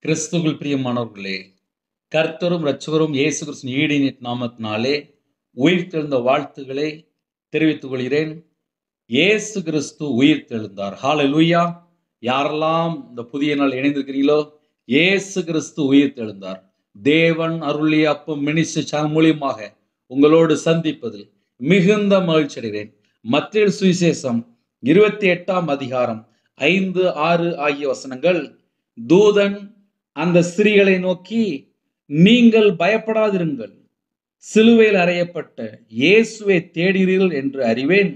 கிறிஸ்துவுக்குள் பிரியமானவர்களே, கர்த்தரும் இரட்சகரும் இயேசு கிறிஸ்துவின் ஈடினிட் நாமத்தினாலே உயிர்த்தெழுந்த வாழ்த்துக்களை தெரிவித்துக் கொள்கிறேன். இயேசு கிறிஸ்து உயிர்த்தெழுந்தார். ஹல்லேலூயா. யாரெல்லாம் இந்த புதிய நாள் இணைந்திருக்கிறீங்களோ, இயேசு கிறிஸ்து உயிர்த்தெழுந்தார். தேவன் அருளிய அப்பம் மினிஸ்ட்ரி சேனல் மூலியமாக உங்களோடு சந்திப்பதில் மிகுந்த மகிழ்ச்சி அடைகிறேன். மத்தேயு சுவிசேஷம் 28ஆம் அதிகாரம் 5, 6 ஆகிய வசனங்கள். தூதன் அந்த ஸ்திரீகளை நோக்கி, நீங்கள் பயப்படாதிருங்கள், சிலுவையில் அறையப்பட்ட இயேசுவை தேடுகிறீர்கள் என்று அறிவேன்.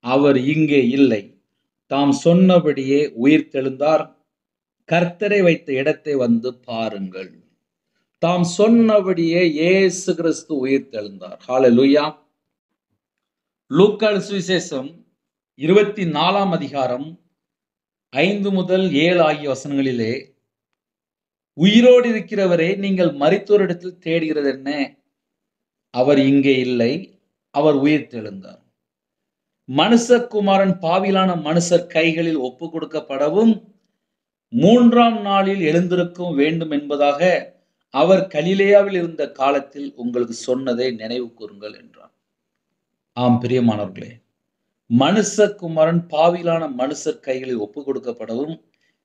அவர் இங்கே இல்லை, தாம் சொன்னபடியே உயிர்த்தெழுந்தார். கர்த்தரை வைத்த இடத்தை வந்து பாருங்கள். தாம் சொன்னபடியே இயேசு கிறிஸ்து உயிர்த்தெழுந்தார். ஹல்லேலூயா. லூக்கா சுவிசேஷம் 24ஆம் அதிகாரம் 5 முதல் 7 ஆகிய வசனங்களிலே, உயிரோடு இருக்கிறவரை நீங்கள் மரித்தோரிடத்தில் தேடுகிறது என்ன? அவர் இங்கே இல்லை, அவர் உயிர்த்தெழுந்தார். மனுஷகுமாரன் பாவிலான மனுஷர் கைகளில் ஒப்பு கொடுக்கப்படவும் 3ஆம் நாளில் எழுந்திருக்கும் வேண்டும் என்பதாக அவர் கலிலேயாவில் இருந்த காலத்தில் உங்களுக்கு சொன்னதை நினைவு கூறுங்கள் என்றார். ஆம் பிரியமானவர்களே, மனுஷகுமாரன் பாவிலான மனுஷர் கைகளில் ஒப்பு கொடுக்கப்படவும்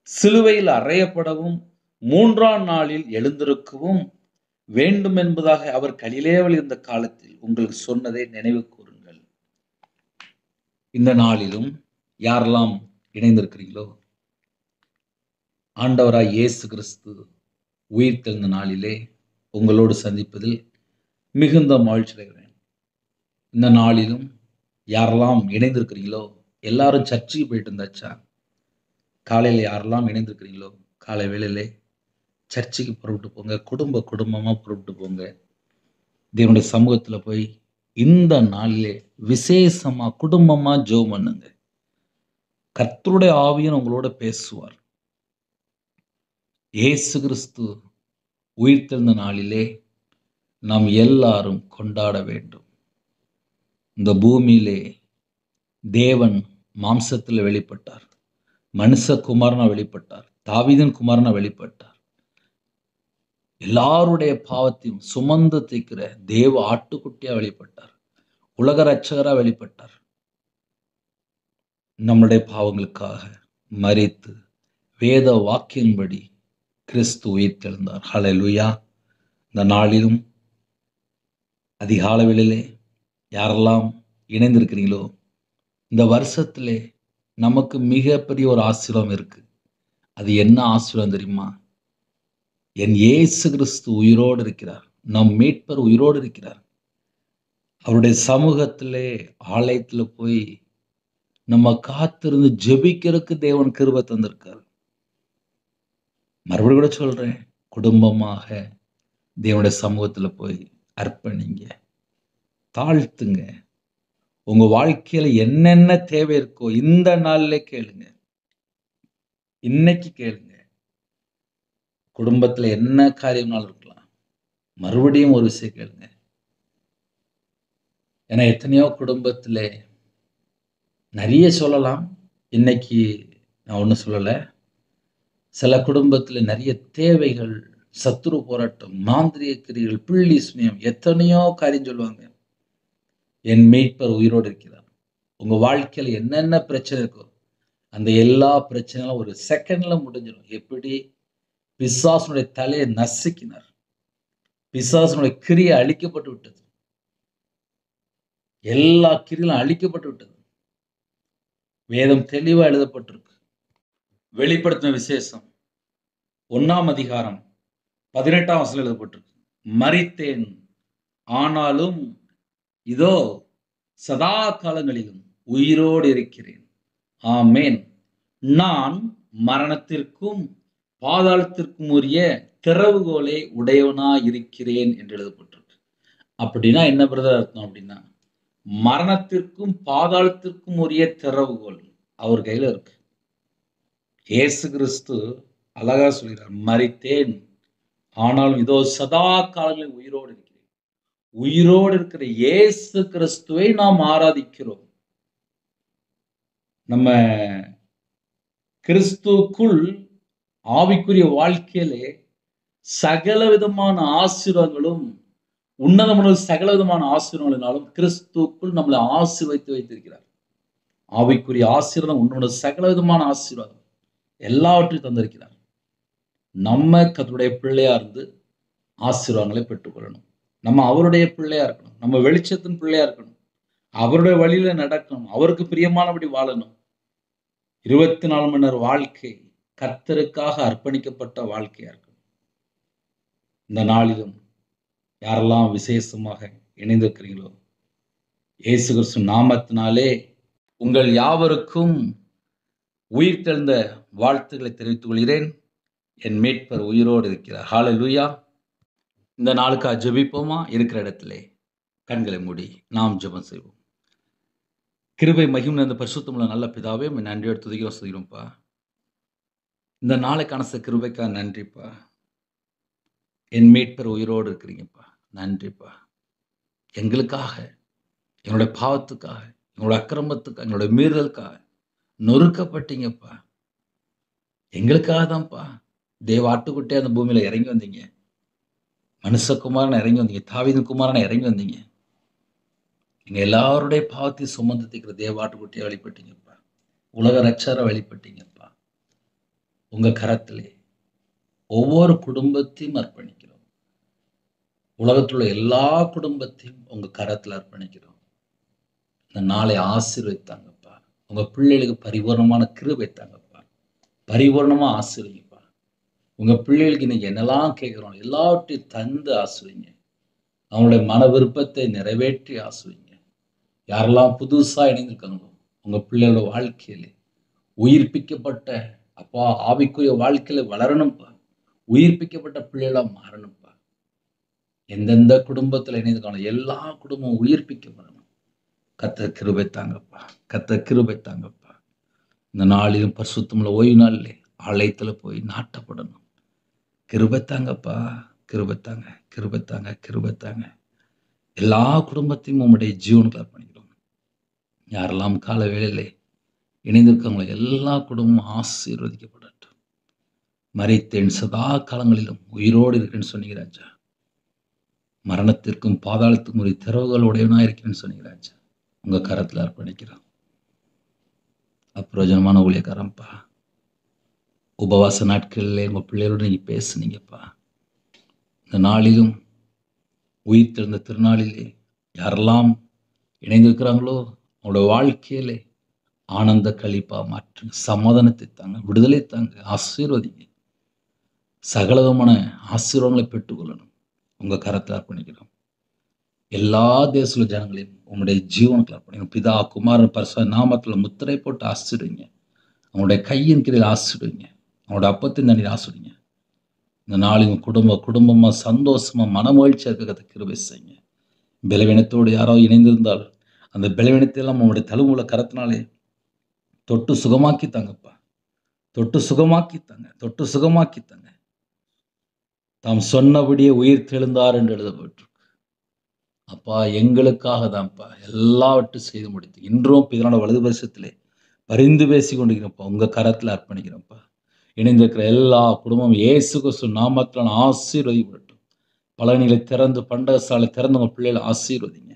சிலுவையில் அறையப்படவும் 3ஆம் நாளில் எழுந்திருக்கவும் வேண்டும் என்பதாக அவர் கலிலேயாவில் இருந்த காலத்தில் உங்களுக்கு சொன்னதை நினைவு கூறுங்கள். இந்த நாளிலும் யாரெல்லாம் இணைந்திருக்கிறீங்களோ, ஆண்டவராய் இயேசு கிறிஸ்து உயிர்த்தெழுந்த நாளிலே உங்களோடு சந்திப்பதில் மிகுந்த மகிழ்ச்சி அடைகிறேன். இந்த நாளிலும் யாரெல்லாம் இணைந்திருக்கிறீங்களோ, எல்லாரும் சர்ச்சுக்கு போயிட்டு இருந்தாச்சா? காலையில் யாரெல்லாம் இணைந்திருக்கிறீங்களோ, காலை வேளையிலே சர்ச்சுக்கு புறப்பட்டு போங்க. குடும்பமாக புறப்பட்டு போங்க. தேவனுடைய சமூகத்தில் போய் இந்த நாளிலே விசேஷமாக குடும்பமாக ஜெபம் பண்ணுங்க. கர்த்தருடைய ஆவியன் உங்களோட பேசுவார். இயேசு கிறிஸ்து உயிர்த்தெழுந்த நாளிலே நாம் எல்லாரும் கொண்டாட வேண்டும். இந்த பூமியிலே தேவன் மாம்சத்தில் வெளிப்பட்டார், மனுஷகுமாரனா வெளிப்பட்டார், தாவீதின் குமாரனா வெளிப்பட்டார். எல்லாருடைய பாவத்தையும் சுமந்து தீர்க்கிற தேவ ஆட்டுக்குட்டியா வெளிப்பட்டார். உலக இரட்சகரா வெளிப்பட்டார். நம்முடைய பாவங்களுக்காக மரித்து வேத வாக்கின்படி கிறிஸ்து உயிர்த்தெழுந்தார். ஹல்லேலூயா. இந்த நாளிலும் அதிகாலை வேளையிலே யாரெல்லாம் இணைந்திருக்கிறீங்களோ, இந்த வருஷத்திலே நமக்கு மிகப்பெரிய ஒரு ஆசீர்வாதம் இருக்கு. அது என்ன ஆசீர்வாதம் தெரியுமா? என் இயேசு கிறிஸ்து உயிரோடு இருக்கிறார். நம் மீட்பர் உயிரோடு இருக்கிறார். அவருடைய சமூகத்திலே ஆலயத்தில் போய் நம்ம காத்திருந்து ஜெபிக்கிறதுக்கு தேவன் கிருபை தந்திருக்கார். மறுபடியும் கூட சொல்றேன், குடும்பமாக தேவனுடைய சமூகத்தில் போய் அர்ப்பணிங்க, தாழ்த்துங்க. உங்க வாழ்க்கையில என்னென்ன தேவை இருக்கோ இந்த நாள்ல கேளுங்க, இன்னைக்கு கேளுங்க. குடும்பத்துல என்ன காரியம்னாலும் இருக்கலாம், மறுபடியும் ஒரு விஷயம் கேளுங்க. ஏன்னா எத்தனையோ குடும்பத்துல நிறைய சொல்லலாம், இன்னைக்கு நான் ஒன்றும் சொல்லலை. சில குடும்பத்துல நிறைய தேவைகள், சத்துரு போராட்டம், மாந்திரிய கிரிகள், பிள்ளி சுனியம், எத்தனையோ காரியம் சொல்லுவாங்க. என் மீட்பர் உயிரோடு இருக்கிறார். உங்க வாழ்க்கையில என்னென்ன பிரச்சனை இருக்கோ அந்த எல்லா பிரச்சனைகளும் ஒரு செகண்ட்ல முடிஞ்சிடும். எப்படி பிசாசுனுடைய தலையை நசுக்கினார், பிசாசுனுடைய கிரியை அழிக்கப்பட்டு விட்டது. எல்லா கிரியும் அழிக்கப்பட்டு விட்டது. வேதம் தெளிவா எழுதப்பட்டிருக்கு. வெளிப்படுத்தின விசேஷம் 1ஆம் அதிகாரம் 18ஆம் வசனம் எழுதப்பட்டிருக்கு. மரித்தேன், ஆனாலும் இதோ சதா காலங்களிலும் உயிரோடு இருக்கிறேன். ஆமேன். நான் மரணத்திற்கும் பாதாளத்திற்கும் உரிய திறவுகோலை உடையவனா இருக்கிறேன் என்று எழுதப்பட்டிருக்கு. அப்படின்னா என்ன பிரதர் அர்த்தம்? அப்படின்னா மரணத்திற்கும் பாதாளத்திற்கும் உரிய திறவுகோல் அவர் கையில இருக்கு. இயேசு கிறிஸ்து அழகா சொல்கிறார், மரித்தேன் ஆனாலும் இதோ சதா காலங்களில் உயிரோடு இருக்கிறேன். உயிரோடு இருக்கிற இயேசு கிறிஸ்துவை நாம் ஆராதிக்கிறோம். நம்ம கிறிஸ்துக்குள் ஆவிக்குரிய வாழ்க்கையிலே சகல விதமான ஆசீர்வாதங்களும், உன்னதமான சகல விதமான ஆசீர்வாதங்களினாலும் கிறிஸ்துவுக்குள் நம்மளை ஆசீர்வதித்து வைத்திருக்கிறார். ஆவிக்குரிய ஆசீர்வாதம், உன்னோட சகல விதமான ஆசீர்வாதம் எல்லாவற்றையும் தந்திருக்கிறார். நம்ம கர்த்தருடைய பிள்ளையா இருந்து ஆசீர்வாதங்களை பெற்றுக்கொள்ளணும். நம்ம அவருடைய பிள்ளையா இருக்கணும். நம்ம வெளிச்சத்தின் பிள்ளையா இருக்கணும். அவருடைய வழியில நடக்கணும். அவருக்கு பிரியமானபடி வாழணும். 24 மணி நேர வாழ்க்கை கர்த்தருக்காக அர்ப்பணிக்கப்பட்ட வாழ்க்கையா இருக்கணும். இந்த நாளிலும் யாரெல்லாம் விசேஷமாக இணைந்திருக்கிறீங்களோ, இயேசு கிறிஸ்து நாமத்தினாலே உங்கள் யாவருக்கும் உயிர்த்தெழுந்த வாழ்த்துக்களை தெரிவித்துக் கொள்கிறேன். என் மீட்பர் உயிரோடு இருக்கிறார். ஹல்லேலூயா. இந்த நாளுக்காக ஜெபிப்போமா? இருக்கிற இடத்திலே கண்களை மூடி நாம் ஜெபம் செய்வோம். கிருபை மகிமை நிறைந்த பரிசுத்தமுள்ள நல்ல பிதாவே, உம்மை நன்றியோடு துதிக்கிறோம், ஸ்துதிக்கிறோம்ப்பா. இந்த நாளைக்கான கிருபைக்காக நன்றிப்பா. என் மீட்பர் உயிரோடு இருக்கிறீங்கப்பா. நன்றிப்பா. எங்களுக்காக, என்னுடைய பாவத்துக்காக, என்னுடைய அக்கிரமத்துக்காக, என்னுடைய மீறுதலுக்காக நொறுக்கப்பட்டீங்கப்பா. எங்களுக்காக தான்ப்பா தேவ ஆட்டுக்குட்டியா அந்த பூமியில இறங்கி வந்தீங்க. மனுஷகுமாரனை இறங்கி வந்தீங்க. தாவீதின் குமாரனை இறங்கி வந்தீங்க. எங்க எல்லாருடைய பாவத்தையும் சுமந்து தீர்க்கிற தேவ ஆட்டுக்குட்டியா வெளிப்பட்டீங்கப்பா. உலக ரட்சகரா வெளிப்பட்டீங்கப்பா. உங்க கரத்திலே ஒவ்வொரு குடும்பத்தையும் அர்ப்பணிக்கிறோம். உலகத்தில் உள்ள எல்லா குடும்பத்தையும் உங்க கரத்தில் அர்ப்பணிக்கிறோம். இந்த நாளை ஆசீர்வதித்தாங்கப்பா. உங்க பிள்ளைகளுக்கு பரிபூர்ணமான கிருபை தாங்கப்பா. பரிபூர்ணமா ஆசீர்வதிங்கப்பா. உங்க பிள்ளைகளுக்கு இன்னைக்கு என்னெல்லாம் கேட்கிறோம் எல்லாவற்றையும் தந்து ஆசீர்வதிங்க. அவங்களுடைய மன விருப்பத்தை நிறைவேற்றி ஆசீர்வதிங்க. யாரெல்லாம் புதுசா இணைந்திருக்காங்களோ உங்க பிள்ளைகளோட வாழ்க்கையிலே உயிர்ப்பிக்கப்பட்ட அப்பா ஆவிக்குரிய வாழ்க்கையில வளரணும்ப்பா. உயிர்ப்பிக்கப்பட்ட பிள்ளைகளா மாறணும்ப்பா. எந்தெந்த குடும்பத்துல இணைந்திருக்காங்களோ எல்லா குடும்பமும் உயிர்ப்பிக்கப்படணும். கர்த்தர் கிருபை தாங்கப்பா. கர்த்தர் கிருபை தாங்கப்பா. இந்த நாளிலும் பரிசுத்தமுள்ள ஓய்வு நாளிலே ஆலயத்துல போய் நாட்டப்படணும். கிருபை தாங்கப்பா. கிருபை தாங்க, கிருபை தாங்க, கிருபை தாங்க. எல்லா குடும்பத்தையும் உம்முடைய ஜீவனுக்கு அர்ப்பணிக்கிறோம். யாரெல்லாம் கால வேளையிலே இணைந்திருக்காங்களோ எல்லா குடும்பமும் ஆசீர்வதிக்கப்படட்டும். மரித்தேன் சதா காலங்களிலும் உயிரோடு இருக்கேன்னு சொன்னீங்க ராஜா. மரணத்திற்கும் பாதாளத்துக்கும் ஒரு திறவுகள் உடையவனா இருக்கேன்னு சொன்னீங்க ராஜா. உங்க கரத்துல அர்ப்பணிக்கிறோம். அப்பிரயோஜனமான ஊழியக்காரன்ப்பா. உபவாச நாட்களிலே உங்க பிள்ளைகளோடு நீங்க பேசுனீங்கப்பா. இந்த நாளிலும் உயிர் தெழுந்த திருநாளிலே யாரெல்லாம் இணைந்திருக்கிறாங்களோ அவங்களோட வாழ்க்கையிலே ஆனந்த களிப்பா மாற்றுங்க. சமாதானத்தை தாங்க, விடுதலை தாங்க, ஆசீர்வதிங்க. சகலவிதமான ஆசீர்வாதங்களை பெற்றுக்கொள்ளணும். உங்க கரத்தில் அர்ப்பணிக்கிறோம். எல்லா தேச ஜனங்களையும் உங்களுடைய ஜீவனுக்கு அர்ப்பணிக்கிறோம். பிதா குமாரன் பரிசுத்த நாமத்தில் முத்திரை போட்டு ஆசீர்வதிங்க. அவங்களுடைய கையின் கீழில் ஆசீர்வதிங்க. அவங்களோட அப்பத்தின் தண்ணீர் ஆசீர்வதிங்க. இந்த நாளின் குடும்பமா சந்தோஷமா மனமகிழ்ச்சியா இருக்க கிருபை செய்யுங்க. பலவீனத்தோடு யாரோ இணைந்திருந்தால் அந்த பலவீனத்தையெல்லாம் உங்களுடைய தழுவுல கரத்தினாலே தொட்டு சுகமாக்கி தாங்கப்பா. தொட்டு சுகமாக்கி தாங்க, தொட்டு சுகமாக்கி தாங்க. தாம் சொன்னபடியே உயிர் தெழுந்தார் என்று எழுதப்பட்டிருக்கு. அப்பா எங்களுக்காக தான்ப்பா எல்லாவற்றையும் செய்து முடித்து இன்றும் இதனோட வலது பரிசத்திலே பரிந்து பேசி கொண்டிருக்கிறப்பா. உங்க கரத்துல அர்ப்பணிக்கிறப்பா. இணைந்திருக்கிற எல்லா குடும்பம் இயேசு கிறிஸ்து நாமத்தில் ஆசீர்வதிப்படட்டும். பழனிகளை திறந்து பண்டகசாலை திறந்து உங்க பிள்ளைகளை ஆசீர்வதிங்க.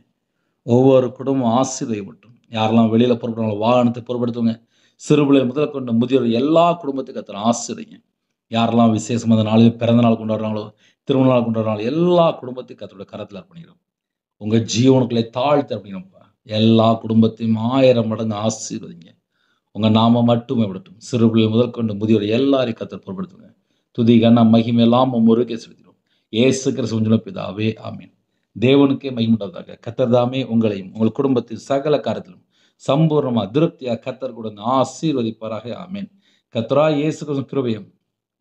ஒவ்வொரு குடும்பம் ஆசீர்வதிப்பட்டும். யாரெல்லாம் வெளியில புறப்படுறாங்களோ வாகனத்தை பொருட்படுத்துவங்க. சிறுபிள்ளை முதல் கொண்ட முதியோர் எல்லா குடும்பத்துக்கு கர்த்தர் ஆசீர்வதிங்க. யாரெல்லாம் விசேஷம் அந்த நாளில் பிறந்த நாள் கொண்டாடுறாங்களோ திருமண நாள் கொண்டாடுறாங்களோ எல்லா குடும்பத்தையும் கர்த்தருடைய கரத்தில் அர்ப்பணிக்கிறோம். உங்க ஜீவனுக்குள்ளே தாழ்த்து அப்படிங்கப்பா. எல்லா குடும்பத்தையும் 1000 மடங்கு ஆசீர்வதிங்க. உங்க நாம மட்டுமே படட்டும். சிறுபிள்ளை முதல் கொண்டு முதியோர் எல்லாரையும் கர்த்தர் பொருட்படுத்துங்க. துதி கன மகிமை எல்லாம் முருகே செலுத்திடும். இயேசு கிறிஸ்து பிதாவே ஆமீன். தேவனுக்கே மகிமுண்டாவதாக. கர்த்தர் தாமே உங்களையும் உங்கள் குடும்பத்தின் சகல காரியத்திலும் சம்பூர்ணமா திருப்தியா கர்த்தர் கூட ஆசீர்வதிப்பாராக. ஆமீன். கர்த்தராகிய இயேசு கிறிஸ்துவின் கிருபையும்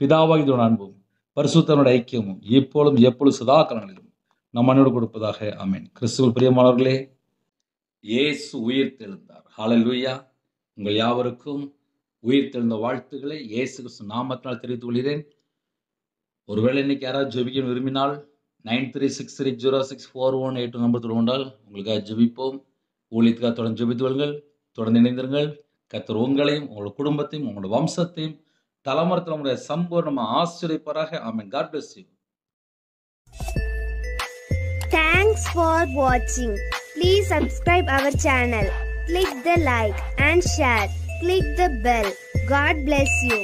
பிதாவாகிய அன்பும் பரிசுத்தனுடைய ஐக்கியமும் இப்பொழுதும் எப்பொழுது சதா காலங்களிலும் நம் மனோடு கொடுப்பதாக. ஆமீன். கிறிஸ்துவில் பிரியமானவர்களே, இயேசு உயிர் தெழுந்தார். ஹல்லேலூயா. உங்கள் யாவருக்கும் உயிர் தெழுந்த வாழ்த்துக்களை இயேசு கிறிஸ்து நாமத்தினால் தெரிவித்துக் கொள்கிறேன். ஒருவேளை இன்னைக்கு யாராவது ஜெபிக்க விரும்பினால் 9363064182 நம்பர் தொடர்ந்தால் உங்களுக்காக ஜெபிப்போம். ஊழியத்துக்காக தொடர்ந்து ஜெபித்து வருங்கள். தொடர்ந்து இணைந்திருங்கள். கர்த்தர் உங்களையும் உங்களோட குடும்பத்தையும் உங்களோட வம்சத்தையும் தலைமுறை தலைமுறை சம்பூர்ணமா ஆசீர்வதிப்பாராக. Amen. God bless you. Thanks for watching. Please subscribe our channel. Click the like and share. Click the bell. God bless you.